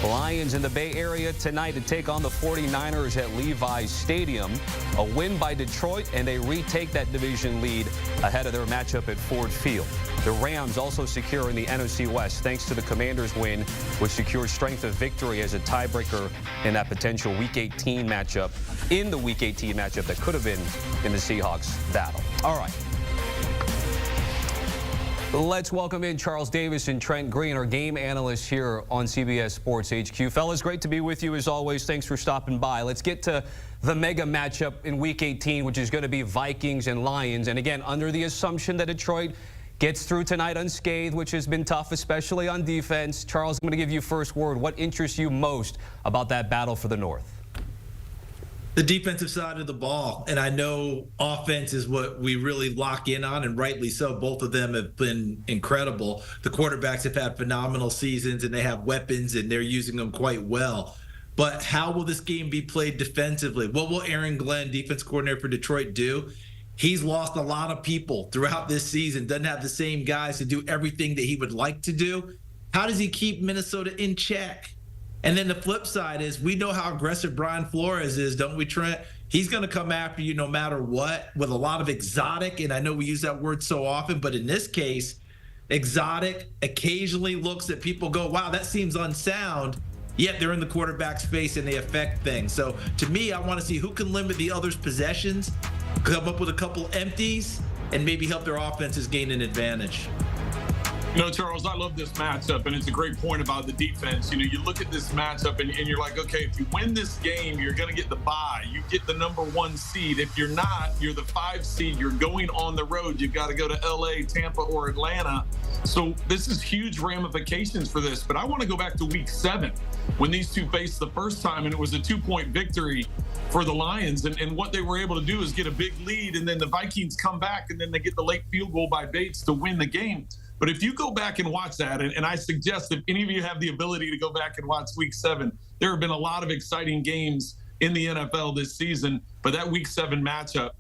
Lions in the Bay Area tonight to take on the 49ers at Levi's Stadium. A win by Detroit, and they retake that division lead ahead of their matchup at Ford Field. The Rams also secure in the NFC West thanks to the Commanders' win, which secures strength of victory as a tiebreaker in that potential Week 18 matchup, that could have been in the Seahawks battle. All right. Let's welcome in Charles Davis and Trent Green, our game analysts here on CBS Sports HQ. Fellas, great to be with you as always. Thanks for stopping by. Let's get to the mega matchup in Week 18, which is going to be Vikings and Lions. And again, under the assumption that Detroit gets through tonight unscathed, which has been tough, especially on defense. Charles, I'm going to give you first word. What interests you most about that battle for the North? The defensive side of the ball. And I know offense is what we really lock in on, and rightly so. Both of them have been incredible. The quarterbacks have had phenomenal seasons, and they have weapons, and they're using them quite well. But how will this game be played defensively? What will Aaron Glenn, defense coordinator for Detroit, do? He's lost a lot of people throughout this season, doesn't have the same guys to do everything that he would like to do. How does he keep Minnesota in check? And then the flip side is, we know how aggressive Brian Flores is, don't we, Trent? He's going to come after you no matter what, with a lot of exotic, and I know we use that word so often, but in this case, exotic occasionally looks at people, go, wow, that seems unsound, yet they're in the quarterback's face and they affect things. So to me, I want to see who can limit the other's possessions, come up with a couple empties, and maybe help their offenses gain an advantage. You know, Charles, I love this matchup, and it's a great point about the defense. You know, you look at this matchup, and you're like, okay, if you win this game, you're going to get the bye. You get the #1 seed. If you're not, you're the 5 seed. You're going on the road. You've got to go to L.A., Tampa, or Atlanta. So this is huge ramifications for this. But I want to go back to Week 7 when these two faced the first time, and it was a 2-point victory for the Lions. And what they were able to do is get a big lead, and then the Vikings come back, and then they get the late field goal by Bates to win the game. But if you go back and watch that, and I suggest if any of you have the ability to go back and watch Week 7, there have been a lot of exciting games in the NFL this season. But that Week 7 matchup,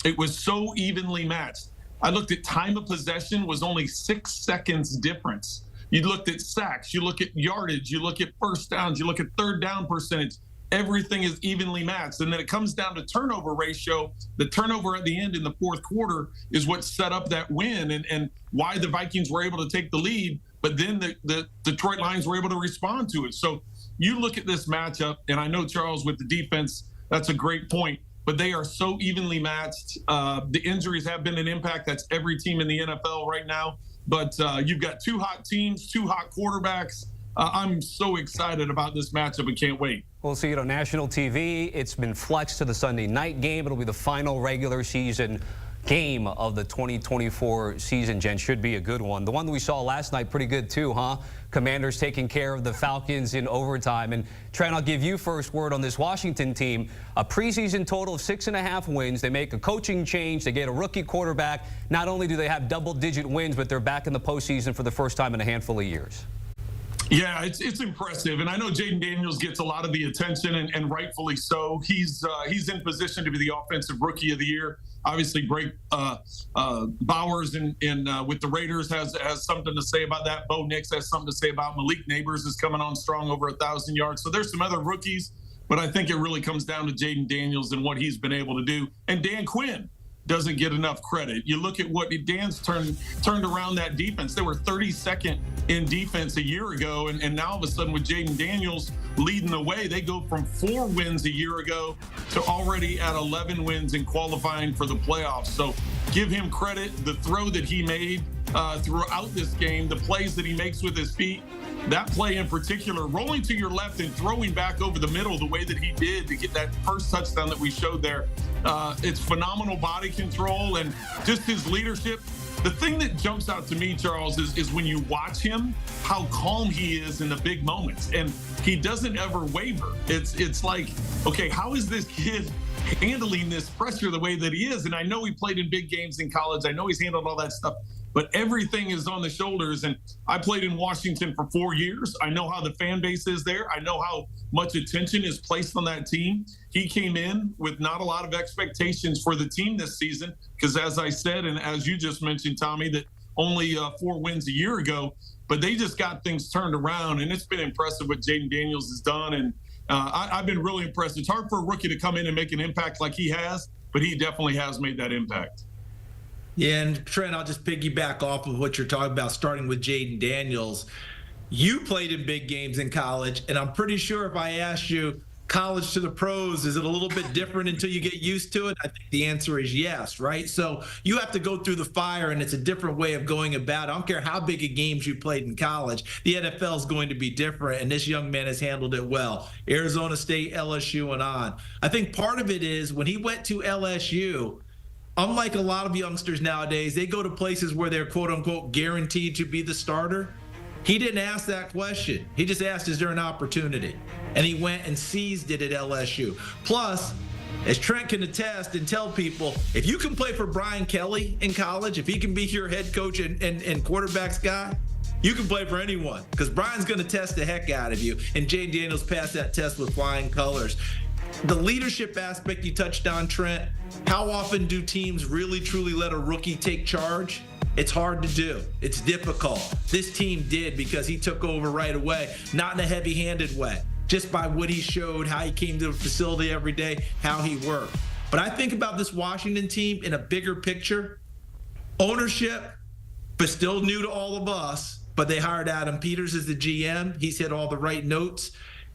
it was so evenly matched. I looked at time of possession was only 6 seconds difference. You looked at sacks, you look at yardage, you look at first downs, you look at third down percentage. Everything is evenly matched. And then it comes down to turnover ratio. The turnover at the end in the fourth quarter is what set up that win and why the Vikings were able to take the lead. But then the Detroit Lions were able to respond to it. So you look at this matchup, and I know, Charles, with the defense, that's a great point. But they are so evenly matched. The injuries have been an impact. That's every team in the NFL right now. But you've got 2 hot teams, 2 hot quarterbacks. I'm so excited about this matchup and can't wait. We'll see it on national TV. It's been flexed to the Sunday night game. It'll be the final regular season game of the 2024 season, Jen. Should be a good one. The one that we saw last night, pretty good too, huh? Commanders taking care of the Falcons in overtime. And Trent, I'll give you first word on this Washington team. A preseason total of 6.5 wins. They make a coaching change. They get a rookie quarterback. Not only do they have double-digit wins, but they're back in the postseason for the first time in a handful of years. Yeah, it's impressive, and I know Jaden Daniels gets a lot of the attention, and rightfully so. He's in position to be the offensive rookie of the year. Obviously, Bowers with the Raiders has something to say about that. Bo Nix has something to say about Malik Neighbors is coming on strong, over 1,000 yards. So there's some other rookies, but I think it really comes down to Jaden Daniels and what he's been able to do. And Dan Quinn doesn't get enough credit. You look at what Dan's turned around that defense. They were 32nd in defense a year ago, and now all of a sudden with Jaden Daniels leading the way, they go from 4 wins a year ago to already at 11 wins and qualifying for the playoffs. So give him credit. The throw that he made throughout this game, the plays that he makes with his feet, that play in particular, rolling to your left and throwing back over the middle the way that he did to get that first touchdown that we showed there. It's phenomenal body control and just his leadership. The thing that jumps out to me, Charles, is when you watch him, how calm he is in the big moments. And he doesn't ever waver. It's like, okay, how is this kid handling this pressure the way that he is? And I know he played in big games in college. I know he's handled all that stuff. But everything is on the shoulders. And I played in Washington for 4 years. I know how the fan base is there. I know how much attention is placed on that team. He came in with not a lot of expectations for the team this season because, as I said, and as you just mentioned, Tommy, that only 4 wins a year ago. But they just got things turned around, and it's been impressive what Jaden Daniels has done. And I've been really impressed. It's hard for a rookie to come in and make an impact like he has, but he definitely has made that impact. Yeah, and Trent, I'll just piggyback off of what you're talking about, starting with Jaden Daniels. You played in big games in college, and I'm pretty sure if I asked you, college to the pros, is it a little bit different until you get used to it? I think the answer is yes, right? So you have to go through the fire, and it's a different way of going about it. I don't care how big a games you played in college. The NFL is going to be different, and this young man has handled it well. Arizona State, LSU, and on. I think part of it is when he went to LSU, unlike a lot of youngsters nowadays, they go to places where they're quote-unquote guaranteed to be the starter. He didn't ask that question. He just asked, is there an opportunity? And he went and seized it at LSU. Plus, as Trent can attest and tell people, if you can play for Brian Kelly in college, if he can be your head coach and quarterbacks guy, you can play for anyone because Brian's going to test the heck out of you. And Jaden Daniels passed that test with flying colors. The leadership aspect you touched on, Trent, how often do teams really, truly let a rookie take charge? It's hard to do. It's difficult. This team did because he took over right away, not in a heavy-handed way, just by what he showed, how he came to the facility every day, how he worked. But I think about this Washington team in a bigger picture. Ownership, but still new to all of us, but they hired Adam Peters as the GM. He's hit all the right notes.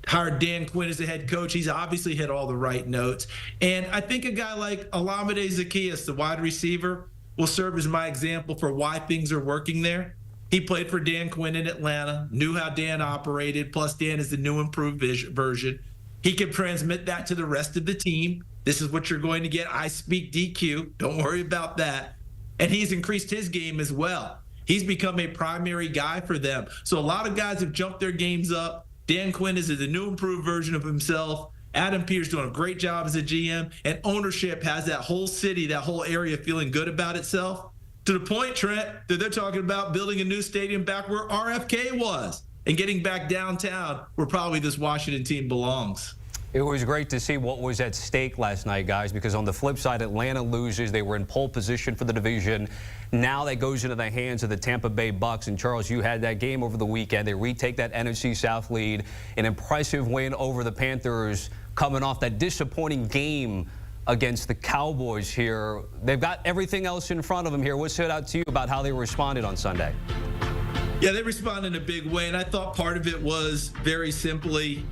Hired Dan Quinn as the head coach. He's obviously hit all the right notes. And I think a guy like Olamide Zaccheaus, the wide receiver, will serve as my example for why things are working there. He played for Dan Quinn in Atlanta, knew how Dan operated, plus Dan is the new improved version. He can transmit that to the rest of the team. This is what you're going to get. I speak DQ. Don't worry about that. And he's increased his game as well. He's become a primary guy for them. So a lot of guys have jumped their games up. Dan Quinn is the new improved version of himself. Adam Peters doing a great job as a GM, and ownership has that whole city, that whole area feeling good about itself, to the point, Trent, that they're talking about building a new stadium back where RFK was and getting back downtown where probably this Washington team belongs. It was great to see what was at stake last night, guys, because on the flip side, Atlanta loses. They were in pole position for the division. Now that goes into the hands of the Tampa Bay Bucks. And, Charles, you had that game over the weekend. They retake that NFC South lead. An impressive win over the Panthers coming off that disappointing game against the Cowboys here. They've got everything else in front of them here. What stood out to you about how they responded on Sunday? Yeah, they responded in a big way, and I thought part of it was very simply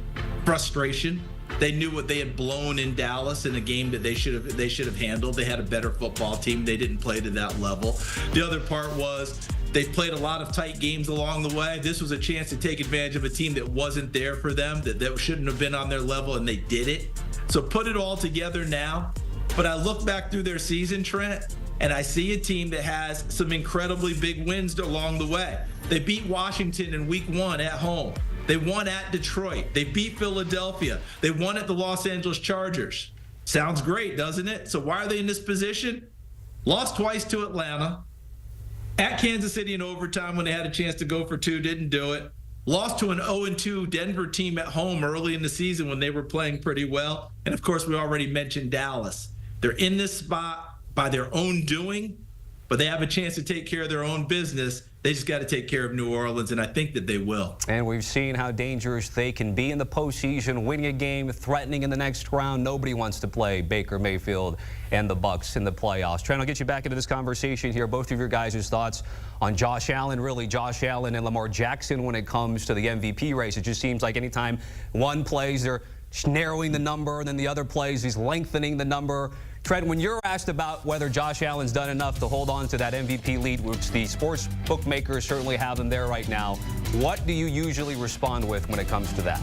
frustration. They knew what they had blown in Dallas in a game that they should have handled. They had a better football team. They didn't play to that level. The other part was they played a lot of tight games along the way. This was a chance to take advantage of a team that wasn't there for them, that shouldn't have been on their level, and they did it. So put it all together now. But I look back through their season, Trent, and I see a team that has some incredibly big wins along the way. They beat Washington in week 1 at home. They won at Detroit. They beat Philadelphia. They won at the Los Angeles Chargers. Sounds great, doesn't it? So why are they in this position? Lost twice to Atlanta. At Kansas City in overtime when they had a chance to go for 2, didn't do it. Lost to an 0-2 Denver team at home early in the season when they were playing pretty well. And, of course, we already mentioned Dallas. They're in this spot by their own doing, but they have a chance to take care of their own business. They just got to take care of New Orleans, and I think that they will. And we've seen how dangerous they can be in the postseason, winning a game, threatening in the next round. Nobody wants to play Baker Mayfield and the Bucs in the playoffs. Trent, I'll get you back into this conversation here. Both of your guys' thoughts on Josh Allen, really Josh Allen and Lamar Jackson when it comes to the MVP race. It just seems like anytime one plays, they're narrowing the number, and then the other plays, he's lengthening the number. Trent, when you're asked about whether Josh Allen's done enough to hold on to that MVP lead, which the sports bookmakers certainly have him there right now, what do you usually respond with when it comes to that?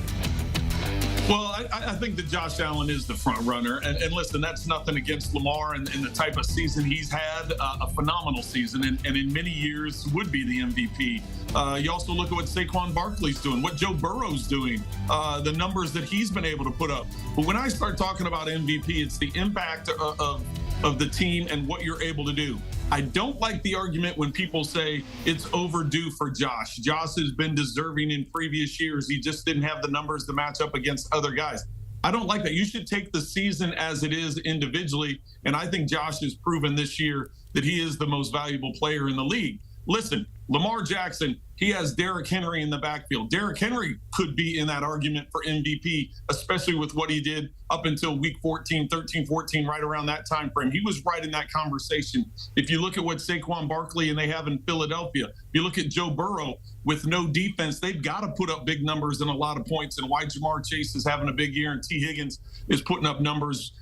Well, I think that Josh Allen is the front runner. And listen, that's nothing against Lamar and the type of season he's had, a phenomenal season, and in many years would be the MVP. You also look at what Saquon Barkley's doing, what Joe Burrow's doing, the numbers that he's been able to put up. But when I start talking about MVP, it's the impact of the team and what you're able to do. I don't like the argument when people say it's overdue for Josh. Josh has been deserving in previous years. He just didn't have the numbers to match up against other guys. I don't like that. You should take the season as it is individually. And I think Josh has proven this year that he is the most valuable player in the league. listen, Lamar Jackson, he has Derrick Henry in the backfield. Derrick Henry could be in that argument for MVP, especially with what he did up until week 14, 13, 14, right around that time frame. He was right in that conversation. If you look at what Saquon Barkley and they have in Philadelphia, if you look at Joe Burrow with no defense, they've got to put up big numbers and a lot of points. And why Jamar Chase is having a big year and T. Higgins is putting up numbers.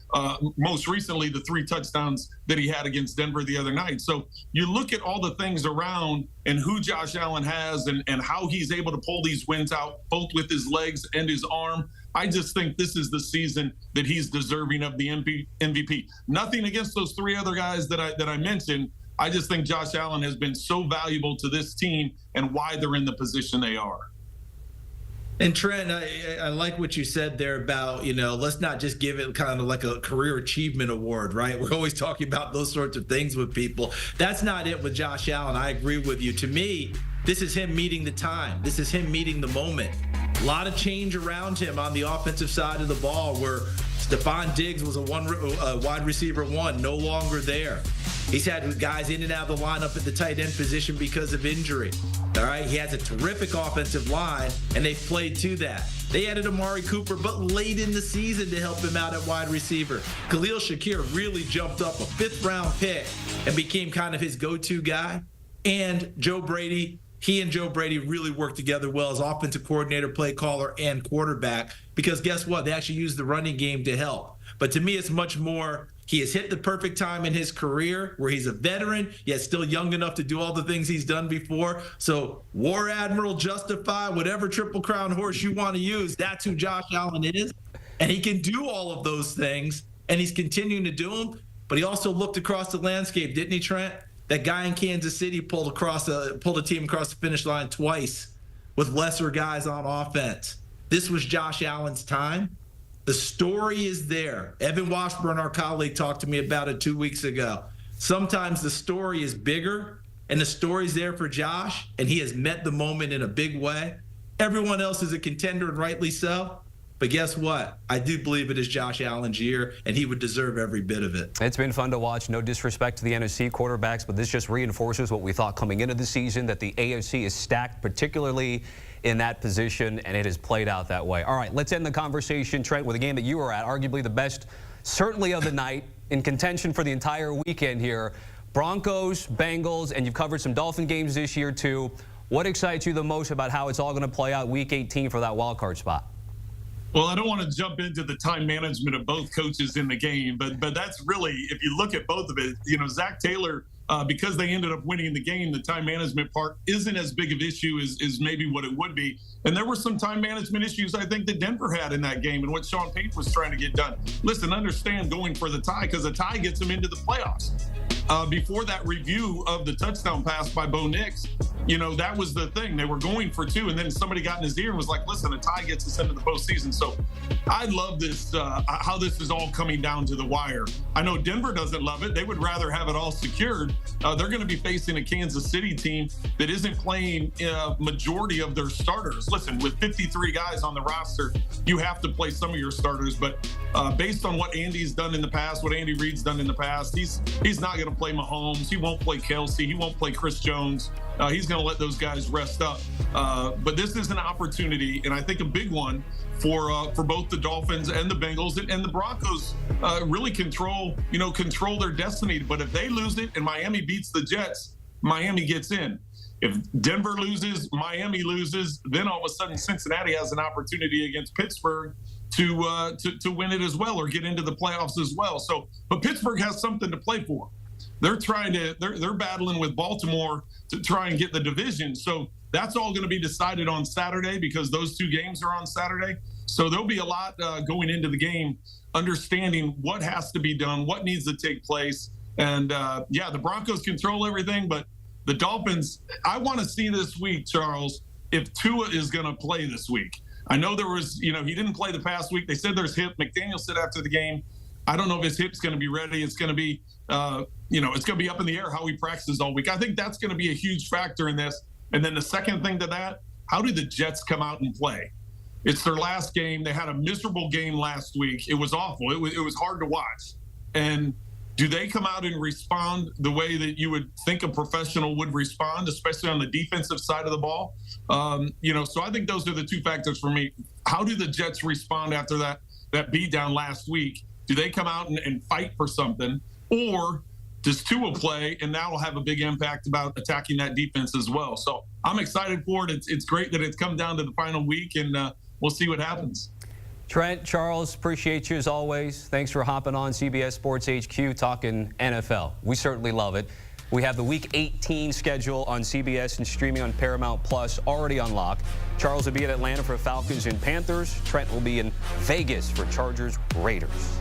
Most recently, the 3 touchdowns that he had against Denver the other night. So you look at all the things around and who Josh Allen has and how he's able to pull these wins out, both with his legs and his arm. I just think this is the season that he's deserving of the MVP. Nothing against those 3 other guys that I mentioned. I just think Josh Allen has been so valuable to this team and why they're in the position they are. And Trent, I like what you said there about, let's not just give it kind of like a career achievement award, right? We're always talking about those sorts of things with people. That's not it with Josh Allen. I agree with you. To me, this is him meeting the time. This is him meeting the moment. A lot of change around him on the offensive side of the ball where Stephon Diggs was a wide receiver 1, no longer there. He's had guys in and out of the lineup at the tight end position because of injury. All right, he has a terrific offensive line, and they've played to that. They added Amari Cooper, but late in the season to help him out at wide receiver. Khalil Shakir really jumped up, a 5th-round pick, and became kind of his go-to guy. And Joe Brady, he and Joe Brady really worked together well as offensive coordinator, play caller, and quarterback. Because guess what? They actually used the running game to help. But to me, it's much more, he has hit the perfect time in his career where he's a veteran, yet still young enough to do all the things he's done before. So War Admiral, Justify, whatever Triple Crown horse you want to use, that's who Josh Allen is. And he can do all of those things, and he's continuing to do them. But he also looked across the landscape, didn't he, Trent? That guy in Kansas City pulled a team across the finish line twice with lesser guys on offense. This was Josh Allen's time. The story is there. Evan Washburn, our colleague, talked to me about it 2 weeks ago. Sometimes the story is bigger, and the story's there for Josh, and he has met the moment in a big way. Everyone else is a contender, and rightly so. But guess what? I do believe it is Josh Allen's year, and he would deserve every bit of it. It's been fun to watch. No disrespect to the NFC quarterbacks, but this just reinforces what we thought coming into the season, that the AFC is stacked, particularly in that position, and it has played out that way. All right, let's end the conversation, Trent, with a game that you were at, arguably the best, certainly of the night, in contention for the entire weekend here. Broncos, Bengals, and you've covered some Dolphin games this year, too. What excites you the most about how it's all going to play out Week 18 for that wild card spot? Well, I don't want to jump into the time management of both coaches in the game, but that's really, if you look at both of it, Zach Taylor, because they ended up winning the game, the time management part isn't as big of an issue as maybe what it would be. And there were some time management issues, I think, that Denver had in that game and what Sean Payton was trying to get done. Listen, understand going for the tie because a tie gets them into the playoffs. Before that review of the touchdown pass by Bo Nix, that was the thing. They were going for 2, and then somebody got in his ear and was like, listen, a tie gets us into the postseason. So I love this, how this is all coming down to the wire. I know Denver doesn't love it. They would rather have it all secured. They're going to be facing a Kansas City team that isn't playing majority of their starters. Listen, with 53 guys on the roster, you have to play some of your starters. But based on what Andy's done in the past, what Andy Reid's done in the past, he's not going to play Mahomes. He won't play Kelsey. He won't play Chris Jones. He's going to let those guys rest up. But this is an opportunity, and I think a big one for both the Dolphins and the Bengals, and the Broncos really control their destiny. But if they lose it and Miami beats the Jets, Miami gets in. If Denver loses, Miami loses, then all of a sudden Cincinnati has an opportunity against Pittsburgh to win it as well or get into the playoffs as well. So, but Pittsburgh has something to play for. They're battling with Baltimore to try and get the division. So that's all going to be decided on Saturday because those 2 games are on Saturday. So there'll be a lot going into the game, understanding what has to be done, what needs to take place. And the Broncos control everything, but the Dolphins, I want to see this week, Charles, if Tua is going to play this week. I know there was, he didn't play the past week. They said there's hip. McDaniel said after the game, I don't know if his hip's going to be ready. It's going to be, it's going to be up in the air how he practices all week. I think that's going to be a huge factor in this. And then the second thing to that, how did the Jets come out and play? It's their last game. They had a miserable game last week. It was awful. It was hard to watch. And Do they come out and respond the way that you would think a professional would respond, especially on the defensive side of the ball? So I think those are the two factors for me. How do the Jets respond after that beatdown last week? Do they come out and fight for something? Or does Tua play, and that will have a big impact about attacking that defense as well? So I'm excited for it. It's great that it's come down to the final week, and we'll see what happens. Trent, Charles, appreciate you as always. Thanks for hopping on CBS Sports HQ talking NFL. We certainly love it. We have the Week 18 schedule on CBS and streaming on Paramount Plus already unlocked. Charles will be in Atlanta for Falcons and Panthers. Trent will be in Vegas for Chargers Raiders.